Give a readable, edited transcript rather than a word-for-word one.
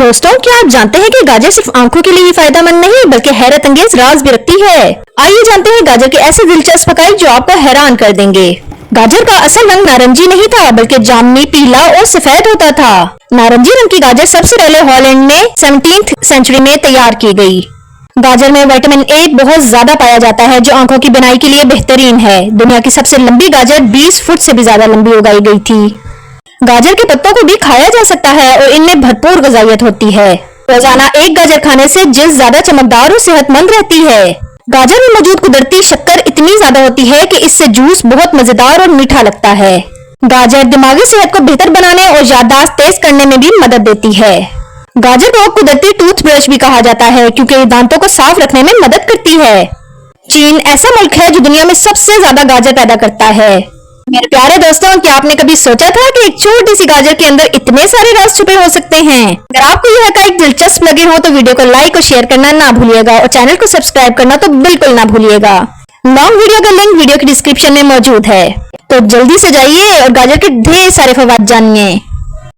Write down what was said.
दोस्तों, क्या आप जानते हैं कि गाजर सिर्फ आंखों के लिए ही फायदेमंद नहीं बल्कि हैरत अंगेज राज भी रखती है। आइए जानते हैं गाजर के ऐसे दिलचस्प हक़ाइक़ जो आपको हैरान कर देंगे। गाजर का असल रंग नारंगी नहीं था बल्कि जामुनी, पीला और सफेद होता था। नारंगी रंग की गाजर सबसे पहले हॉलैंड में 17वीं सेंचुरी में तैयार की गई। गाजर में विटामिन ए बहुत ज्यादा पाया जाता है जो आंखों की बनाई के लिए बेहतरीन है। दुनिया की सबसे लंबी गाजर 20 फुट से भी ज्यादा लंबी उगाई गई थी। गाजर के पत्तों को भी खाया जा सकता है और इनमें भरपूर ग़िज़ाइयत होती है। रोजाना एक गाजर खाने से जिल्द ज्यादा चमकदार और सेहतमंद रहती है। गाजर में मौजूद कुदरती शक्कर इतनी ज्यादा होती है कि इससे जूस बहुत मजेदार और मीठा लगता है। गाजर दिमागी सेहत को बेहतर बनाने और याददाश्त तेज करने में भी मदद देती है। गाजर को कुदरती टूथब्रश भी कहा जाता है क्योंकि ये दांतों को साफ रखने में मदद करती है। चीन ऐसा मुल्क है जो दुनिया में सबसे ज्यादा गाजर पैदा करता है। मेरे प्यारे दोस्तों, क्या आपने कभी सोचा था कि एक छोटी सी गाजर के अंदर इतने सारे राज छुपे हो सकते हैं? अगर आपको यह हक़ाइक़ दिलचस्प लगे हो तो वीडियो को लाइक और शेयर करना ना भूलिएगा और चैनल को सब्सक्राइब करना तो बिल्कुल ना भूलिएगा। लॉन्ग वीडियो का लिंक वीडियो की डिस्क्रिप्शन में मौजूद है, तो जल्दी से जाइए और गाजर के ढेर सारे फवाद जानिए।